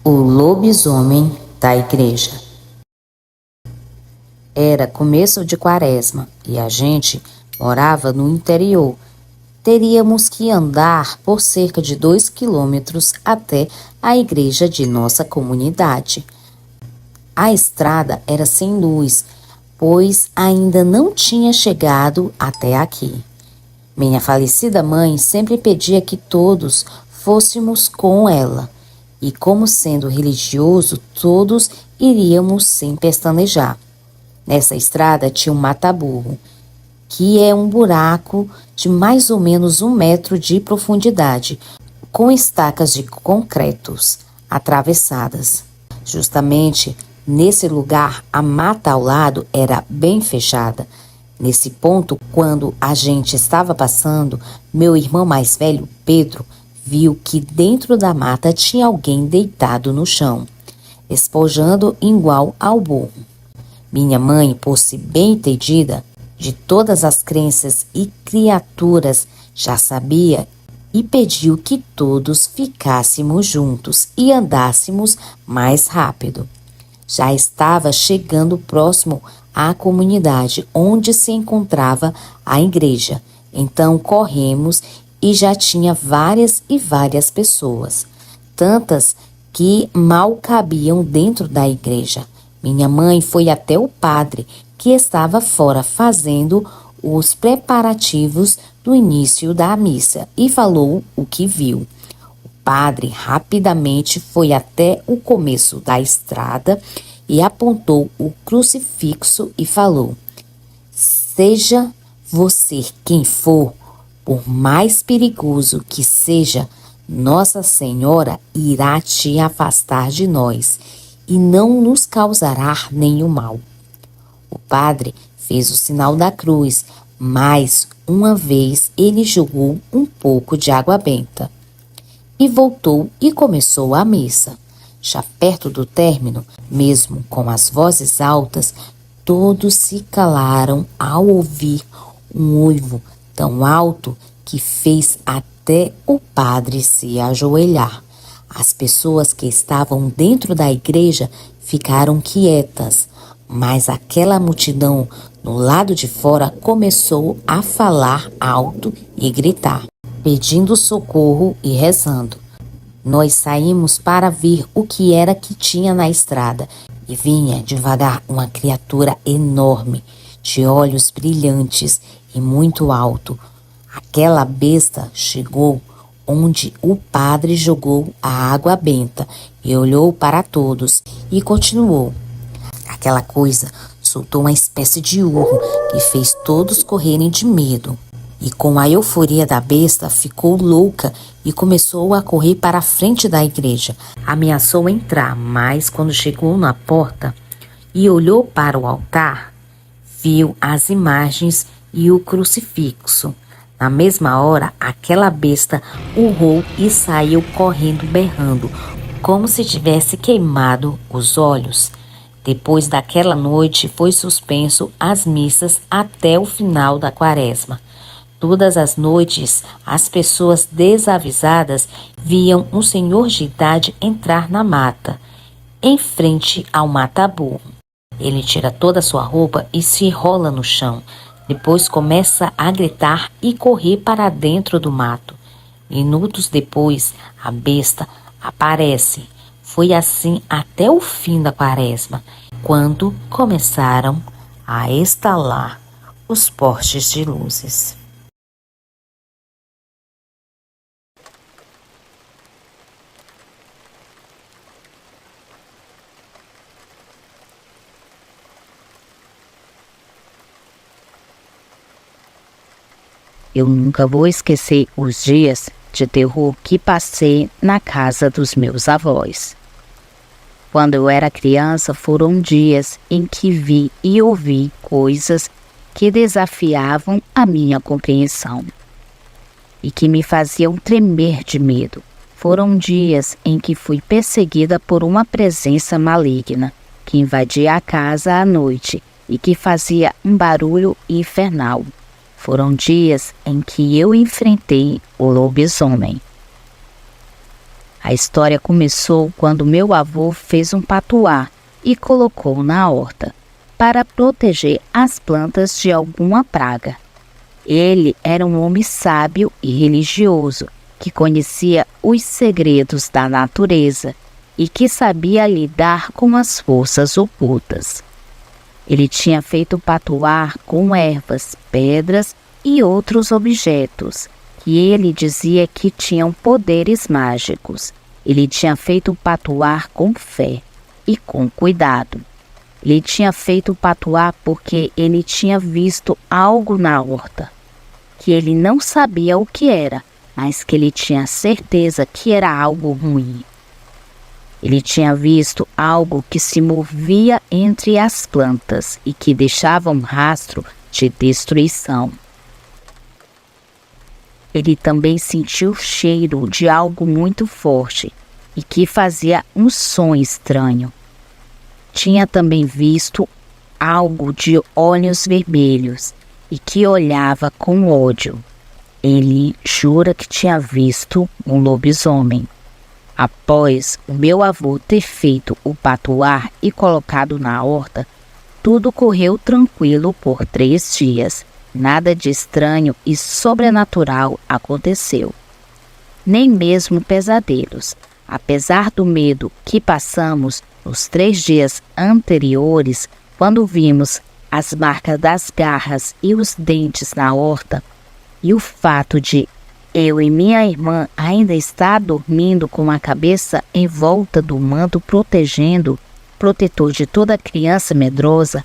O lobisomem da igreja. Era começo de quaresma e a gente morava no interior. Teríamos que andar por cerca de 2 quilômetros até a igreja de nossa comunidade. A estrada era sem luz, pois ainda não tinha chegado até aqui. Minha falecida mãe sempre pedia que todos fôssemos com ela. E como sendo religioso, todos iríamos sem pestanejar. Nessa estrada tinha um mata-burro, que é um buraco de mais ou menos 1 metro de profundidade, com estacas de concretos atravessadas. Justamente nesse lugar, a mata ao lado era bem fechada. Nesse ponto, quando a gente estava passando, meu irmão mais velho, Pedro, viu que dentro da mata tinha alguém deitado no chão, espojando igual ao burro. Minha mãe, por-se bem entendida de todas as crenças e criaturas, já sabia e pediu que todos ficássemos juntos e andássemos mais rápido. Já estava chegando próximo à comunidade onde se encontrava a igreja. Então corremos e já tinha várias e várias pessoas, tantas que mal cabiam dentro da igreja. Minha mãe foi até o padre, que estava fora fazendo os preparativos do início da missa, e falou o que viu. O padre rapidamente foi até o começo da estrada e apontou o crucifixo e falou: "Seja você quem for, por mais perigoso que seja, Nossa Senhora irá te afastar de nós e não nos causará nenhum mal." O padre fez o sinal da cruz, mais uma vez ele jogou um pouco de água benta e voltou e começou a missa. Já perto do término, mesmo com as vozes altas, todos se calaram ao ouvir um uivo tão alto que fez até o padre se ajoelhar. As pessoas que estavam dentro da igreja ficaram quietas, mas aquela multidão no lado de fora começou a falar alto e gritar, pedindo socorro e rezando. Nós saímos para ver o que era que tinha na estrada e vinha devagar uma criatura enorme, de olhos brilhantes e muito alto. Aquela besta chegou onde o padre jogou a água benta e olhou para todos e continuou. Aquela coisa soltou uma espécie de urro que fez todos correrem de medo. E com a euforia da besta, ficou louca e começou a correr para a frente da igreja. Ameaçou entrar, mas quando chegou na porta e olhou para o altar, viu as imagens e o crucifixo. Na mesma hora, aquela besta urrou e saiu correndo berrando, como se tivesse queimado os olhos. Depois daquela noite, foi suspenso as missas até o final da quaresma. Todas as noites, as pessoas desavisadas viam um senhor de idade entrar na mata, em frente ao mata-burro. Ele tira toda a sua roupa e se rola no chão. Depois começa a gritar e correr para dentro do mato. Minutos depois, a besta aparece. Foi assim até o fim da quaresma, quando começaram a estalar os postes de luzes. Eu nunca vou esquecer os dias de terror que passei na casa dos meus avós. Quando eu era criança, foram dias em que vi e ouvi coisas que desafiavam a minha compreensão e que me faziam tremer de medo. Foram dias em que fui perseguida por uma presença maligna que invadia a casa à noite e que fazia um barulho infernal. Foram dias em que eu enfrentei o lobisomem. A história começou quando meu avô fez um patuá e colocou na horta para proteger as plantas de alguma praga. Ele era um homem sábio e religioso que conhecia os segredos da natureza e que sabia lidar com as forças ocultas. Ele tinha feito patuá com ervas, pedras e outros objetos que ele dizia que tinham poderes mágicos. Ele tinha feito patuá com fé e com cuidado. Ele tinha feito patuá porque ele tinha visto algo na horta, que ele não sabia o que era, mas que ele tinha certeza que era algo ruim. Ele tinha visto algo que se movia entre as plantas e que deixava um rastro de destruição. Ele também sentiu o cheiro de algo muito forte e que fazia um som estranho. Tinha também visto algo de olhos vermelhos e que olhava com ódio. Ele jura que tinha visto um lobisomem. Após o meu avô ter feito o patuá e colocado na horta, tudo correu tranquilo por 3 dias. Nada de estranho e sobrenatural aconteceu. Nem mesmo pesadelos. Apesar do medo que passamos nos 3 dias anteriores, quando vimos as marcas das garras e os dentes na horta, e o fato de eu e minha irmã ainda estar dormindo com a cabeça em volta do manto protetor de toda criança medrosa,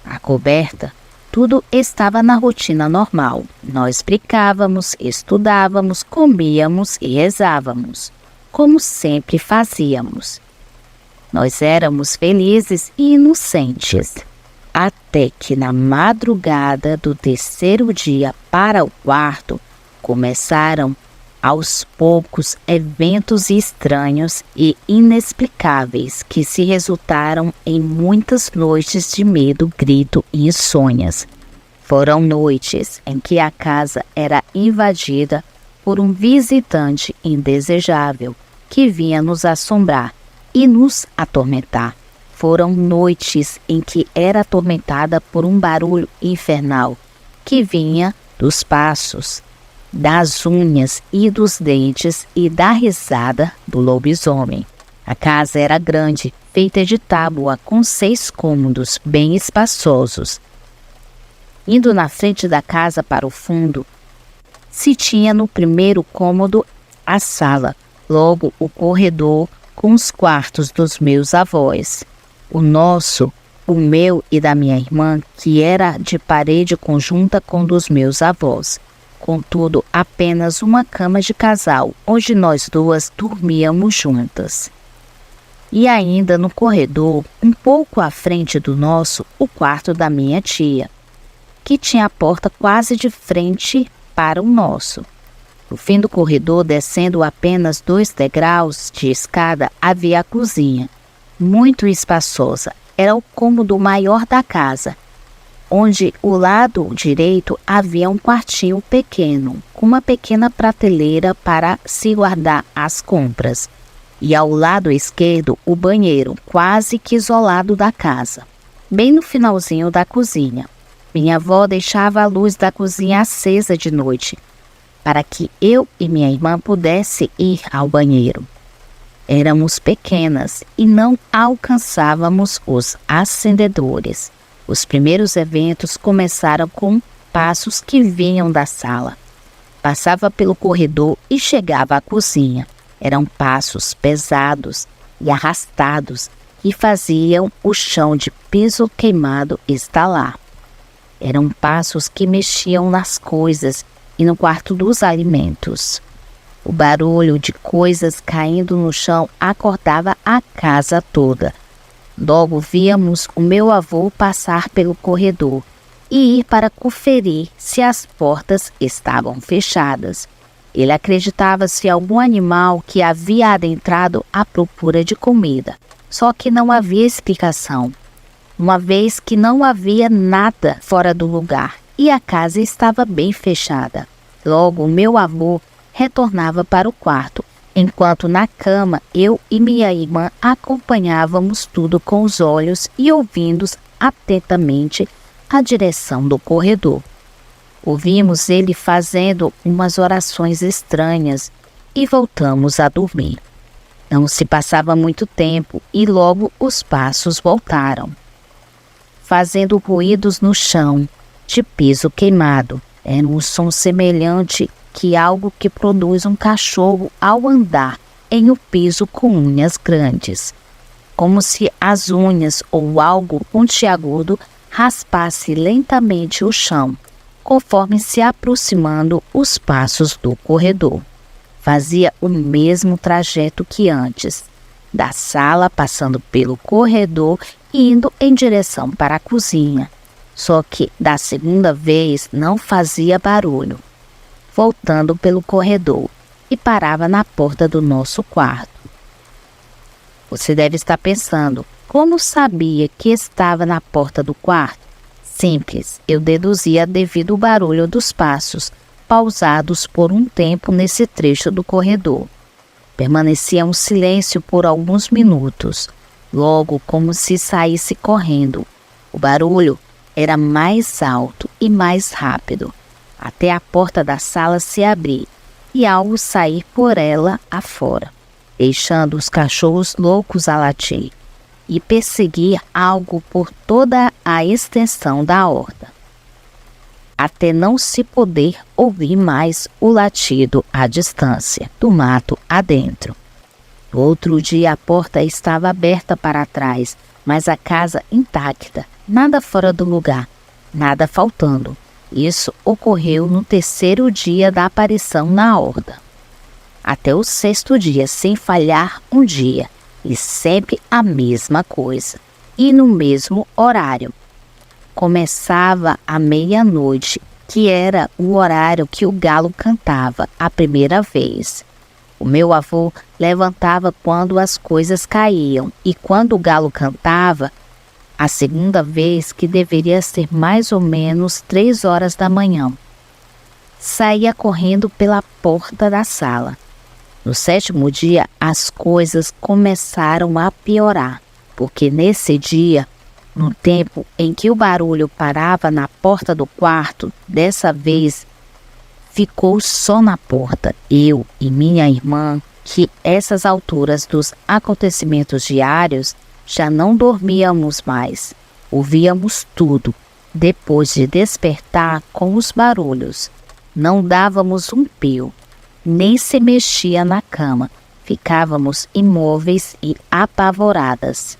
a coberta, tudo estava na rotina normal. Nós brincávamos, estudávamos, comíamos e rezávamos, como sempre fazíamos. Nós éramos felizes e inocentes, até que na madrugada do 3º dia para o 4º, começaram aos poucos eventos estranhos e inexplicáveis que se resultaram em muitas noites de medo, grito e insônias. Foram noites em que a casa era invadida por um visitante indesejável que vinha nos assombrar e nos atormentar. Foram noites em que era atormentada por um barulho infernal que vinha dos passos, das unhas e dos dentes e da risada do lobisomem. A casa era grande, feita de tábua com 6 cômodos bem espaçosos. Indo na frente da casa para o fundo, se tinha no primeiro cômodo a sala, logo o corredor com os quartos dos meus avós. O meu e da minha irmã, que era de parede conjunta com dos meus avós. Contudo, apenas uma cama de casal, onde nós duas dormíamos juntas. E ainda no corredor, um pouco à frente do nosso, o quarto da minha tia, que tinha a porta quase de frente para o nosso. No fim do corredor, descendo apenas 2 degraus de escada, havia a cozinha, muito espaçosa. Era o cômodo maior da casa, onde o lado direito havia um quartinho pequeno, com uma pequena prateleira para se guardar as compras, e ao lado esquerdo o banheiro, quase que isolado da casa, bem no finalzinho da cozinha. Minha avó deixava a luz da cozinha acesa de noite, para que eu e minha irmã pudessem ir ao banheiro. Éramos pequenas e não alcançávamos os acendedores. Os primeiros eventos começaram com passos que vinham da sala. Passava pelo corredor e chegava à cozinha. Eram passos pesados e arrastados que faziam o chão de piso queimado estalar. Eram passos que mexiam nas coisas e no quarto dos alimentos. O barulho de coisas caindo no chão acordava a casa toda. Logo víamos o meu avô passar pelo corredor e ir para conferir se as portas estavam fechadas. Ele acreditava se algum animal que havia adentrado à procura de comida. Só que não havia explicação, uma vez que não havia nada fora do lugar e a casa estava bem fechada. Logo, o meu avô retornava para o quarto, enquanto na cama eu e minha irmã acompanhávamos tudo com os olhos e ouvindo atentamente a direção do corredor. Ouvimos ele fazendo umas orações estranhas e voltamos a dormir. Não se passava muito tempo e logo os passos voltaram, fazendo ruídos no chão de piso queimado. Era um som semelhante que algo que produz um cachorro ao andar em um piso com unhas grandes, como se as unhas ou algo pontiagudo raspasse lentamente o chão, conforme se aproximando os passos do corredor. Fazia o mesmo trajeto que antes, da sala passando pelo corredor e indo em direção para a cozinha. Só que da segunda vez não fazia barulho, voltando pelo corredor e parava na porta do nosso quarto. Você deve estar pensando, como sabia que estava na porta do quarto? Simples, eu deduzia devido ao barulho dos passos, pausados por um tempo nesse trecho do corredor. Permanecia um silêncio por alguns minutos, logo como se saísse correndo. O barulho era mais alto e mais rápido, até a porta da sala se abrir e algo sair por ela afora, deixando os cachorros loucos a latir e perseguir algo por toda a extensão da horta, até não se poder ouvir mais o latido à distância, do mato adentro. No outro dia a porta estava aberta para trás, mas a casa intacta, nada fora do lugar, nada faltando. Isso ocorreu no terceiro dia da aparição na horta. Até o sexto dia, sem falhar um dia, e sempre a mesma coisa, e no mesmo horário. Começava à meia-noite, que era o horário que o galo cantava a primeira vez. O meu avô levantava quando as coisas caíam, e quando o galo cantava, a segunda vez, que deveria ser mais ou menos 3 horas da manhã, saía correndo pela porta da sala. No sétimo dia, as coisas começaram a piorar, porque nesse dia, no tempo em que o barulho parava na porta do quarto, dessa vez ficou só na porta, eu e minha irmã, que essas alturas dos acontecimentos diários já não dormíamos mais. Ouvíamos tudo. Depois de despertar com os barulhos, não dávamos um pio, nem se mexia na cama. Ficávamos imóveis e apavoradas.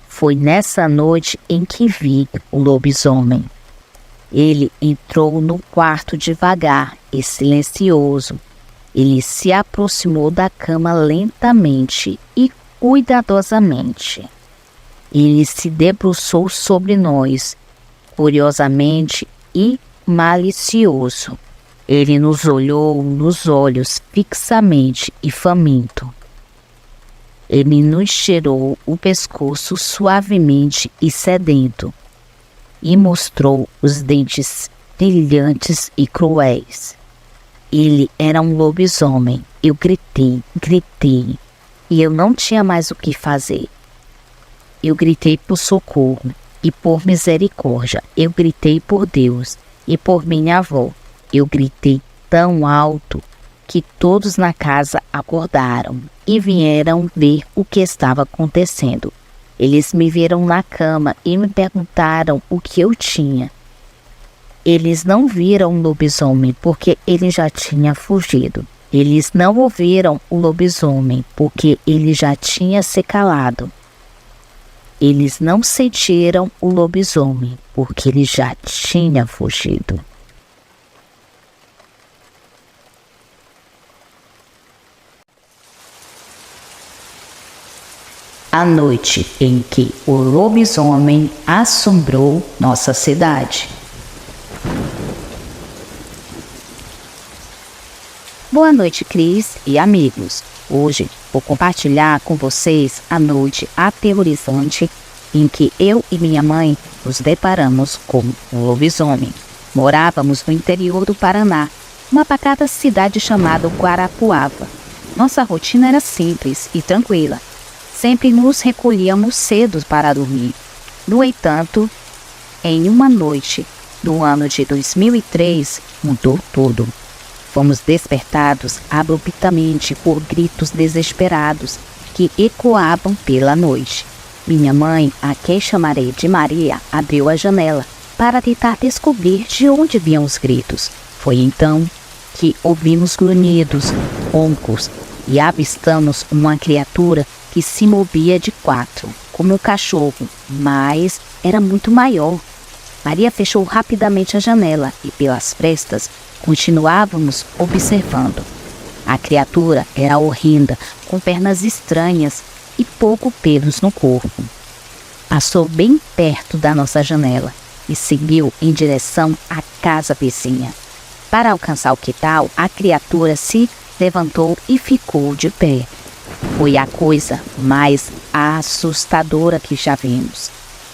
Foi nessa noite em que vi o lobisomem. Ele entrou no quarto devagar e silencioso. Ele se aproximou da cama lentamente e cuidadosamente. Ele se debruçou sobre nós, curiosamente e malicioso. Ele nos olhou nos olhos fixamente e faminto. Ele nos cheirou o pescoço suavemente e sedento, e mostrou os dentes brilhantes e cruéis. Ele era um lobisomem. Eu gritei, e eu não tinha mais o que fazer. Eu gritei por socorro e por misericórdia. Eu gritei por Deus e por minha avó. Eu gritei tão alto que todos na casa acordaram e vieram ver o que estava acontecendo. Eles me viram na cama e me perguntaram o que eu tinha. Eles não viram o lobisomem porque ele já tinha fugido. Eles não ouviram o lobisomem porque ele já tinha se calado. Eles não sentiram o lobisomem porque ele já tinha fugido. A noite em que o lobisomem assombrou nossa cidade. Boa noite, Cris e amigos. Hoje vou compartilhar com vocês a noite aterrorizante em que eu e minha mãe nos deparamos com um lobisomem. Morávamos no interior do Paraná, uma pacata cidade chamada Guarapuava. Nossa rotina era simples e tranquila. Sempre nos recolhíamos cedo para dormir. No entanto, em uma noite do ano de 2003, mudou tudo. Fomos despertados abruptamente por gritos desesperados que ecoavam pela noite. Minha mãe, a quem chamarei de Maria, abriu a janela para tentar descobrir de onde vinham os gritos. Foi então que ouvimos grunhidos, roncos e avistamos uma criatura que se movia de quatro, como um cachorro, mas era muito maior. Maria fechou rapidamente a janela e, pelas frestas, continuávamos observando. A criatura era horrenda, com pernas estranhas e pouco pelos no corpo. Passou bem perto da nossa janela e seguiu em direção à casa vizinha. Para alcançar o quintal, a criatura se levantou e ficou de pé. Foi a coisa mais assustadora que já vimos.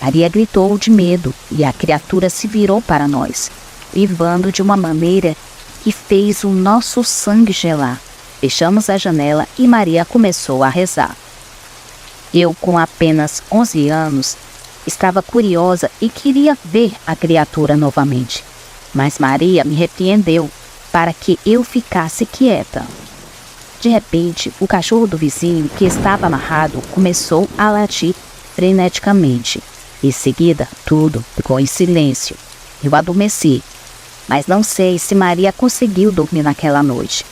Maria gritou de medo e a criatura se virou para nós, uivando de uma maneira que fez o nosso sangue gelar. Fechamos a janela e Maria começou a rezar. Eu, com apenas 11 anos, estava curiosa e queria ver a criatura novamente. Mas Maria me repreendeu para que eu ficasse quieta. De repente, o cachorro do vizinho, que estava amarrado, começou a latir freneticamente. Em seguida, tudo ficou em silêncio. Eu adormeci, mas não sei se Maria conseguiu dormir naquela noite.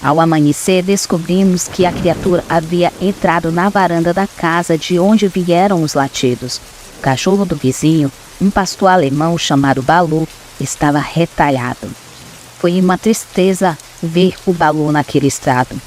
Ao amanhecer, descobrimos que a criatura havia entrado na varanda da casa de onde vieram os latidos. O cachorro do vizinho, um pastor alemão chamado Balu, estava retalhado. Foi uma tristeza ver o Balu naquele estado.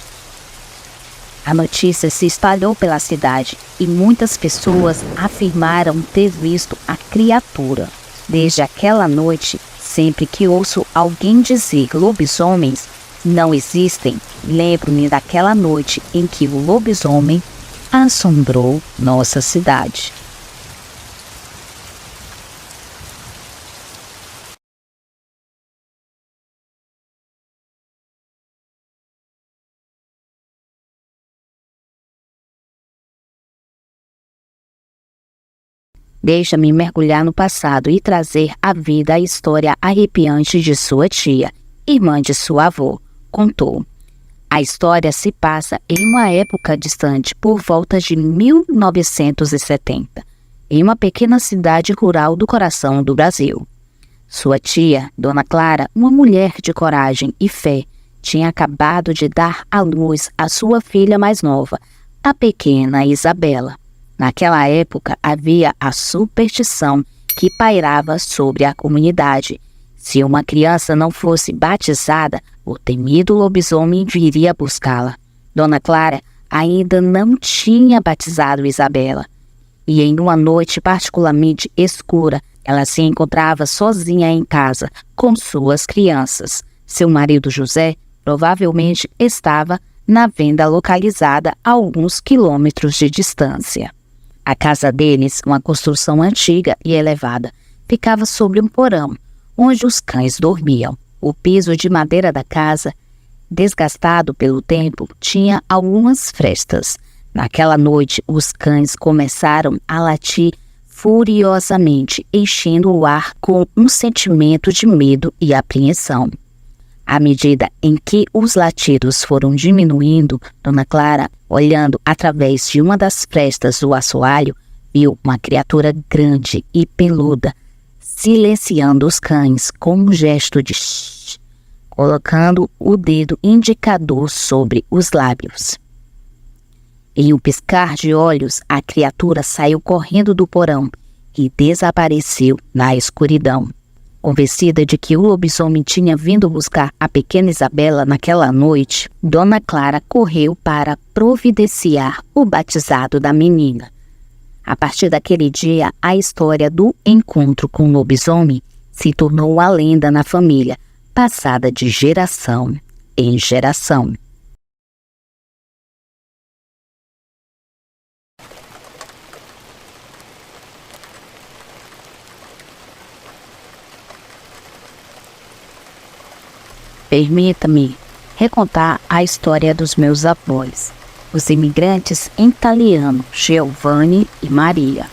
A notícia se espalhou pela cidade e muitas pessoas afirmaram ter visto a criatura. Desde aquela noite, sempre que ouço alguém dizer lobisomens não existem, lembro-me daquela noite em que o lobisomem assombrou nossa cidade. Deixa-me mergulhar no passado e trazer à vida a história arrepiante de sua tia, irmã de sua avó, contou. A história se passa em uma época distante, por volta de 1970, em uma pequena cidade rural do coração do Brasil. Sua tia, Dona Clara, uma mulher de coragem e fé, tinha acabado de dar à luz a sua filha mais nova, a pequena Isabela. Naquela época havia a superstição que pairava sobre a comunidade. Se uma criança não fosse batizada, o temido lobisomem viria buscá-la. Dona Clara ainda não tinha batizado Isabela. E em uma noite particularmente escura, ela se encontrava sozinha em casa com suas crianças. Seu marido José provavelmente estava na venda localizada a alguns quilômetros de distância. A casa deles, uma construção antiga e elevada, ficava sobre um porão, onde os cães dormiam. O piso de madeira da casa, desgastado pelo tempo, tinha algumas frestas. Naquela noite, os cães começaram a latir furiosamente, enchendo o ar com um sentimento de medo e apreensão. À medida em que os latidos foram diminuindo, Dona Clara, olhando através de uma das frestas do assoalho, viu uma criatura grande e peluda, silenciando os cães com um gesto de shh, colocando o dedo indicador sobre os lábios. Em um piscar de olhos, a criatura saiu correndo do porão e desapareceu na escuridão. Convencida de que o lobisomem tinha vindo buscar a pequena Isabela naquela noite, Dona Clara correu para providenciar o batizado da menina. A partir daquele dia, a história do encontro com o lobisomem se tornou uma lenda na família, passada de geração em geração. Permita-me recontar a história dos meus avós, os imigrantes italianos Giovanni e Maria,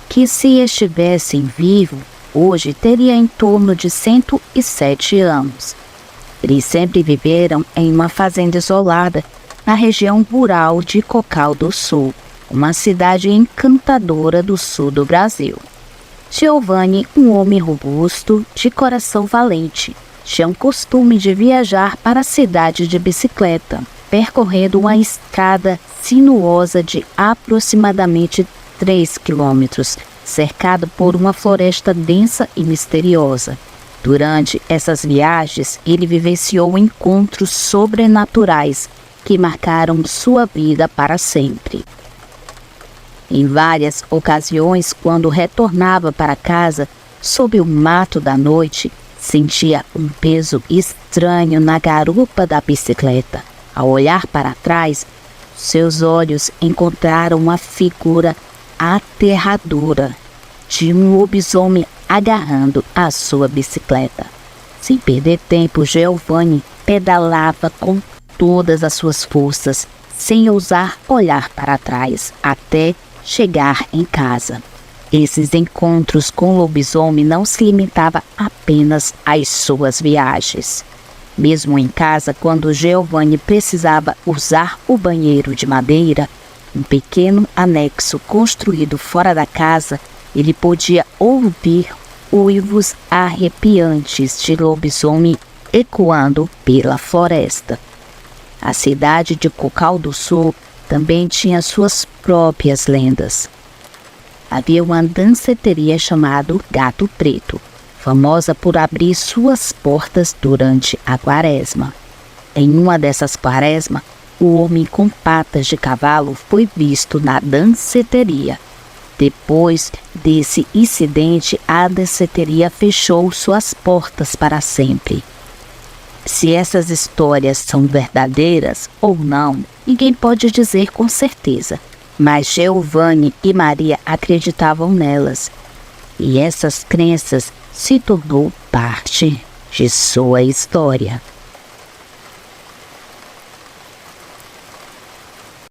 que se estivessem vivos, hoje teria em torno de 107 anos. Eles sempre viveram em uma fazenda isolada na região rural de Cocal do Sul, uma cidade encantadora do sul do Brasil. Giovanni, um homem robusto, de coração valente, tinha o costume de viajar para a cidade de bicicleta, percorrendo uma escada sinuosa de aproximadamente 3 quilômetros, cercado por uma floresta densa e misteriosa. Durante essas viagens, ele vivenciou encontros sobrenaturais que marcaram sua vida para sempre. Em várias ocasiões, quando retornava para casa, sob o mato da noite, sentia um peso estranho na garupa da bicicleta. Ao olhar para trás, seus olhos encontraram uma figura aterradora de um lobisomem agarrando a sua bicicleta. Sem perder tempo, Giovanni pedalava com todas as suas forças, sem ousar olhar para trás, até chegar em casa. Esses encontros com o lobisomem não se limitavam apenas às suas viagens. Mesmo em casa, quando Giovanni precisava usar o banheiro de madeira, um pequeno anexo construído fora da casa, ele podia ouvir uivos arrepiantes de lobisomem ecoando pela floresta. A cidade de Cocal do Sul também tinha suas próprias lendas. Havia uma danceteria chamada Gato Preto, famosa por abrir suas portas durante a quaresma. Em uma dessas quaresmas, o homem com patas de cavalo foi visto na danceteria. Depois desse incidente, a danceteria fechou suas portas para sempre. Se essas histórias são verdadeiras ou não, ninguém pode dizer com certeza, mas Giovanni e Maria acreditavam nelas, e essas crenças se tornou parte de sua história.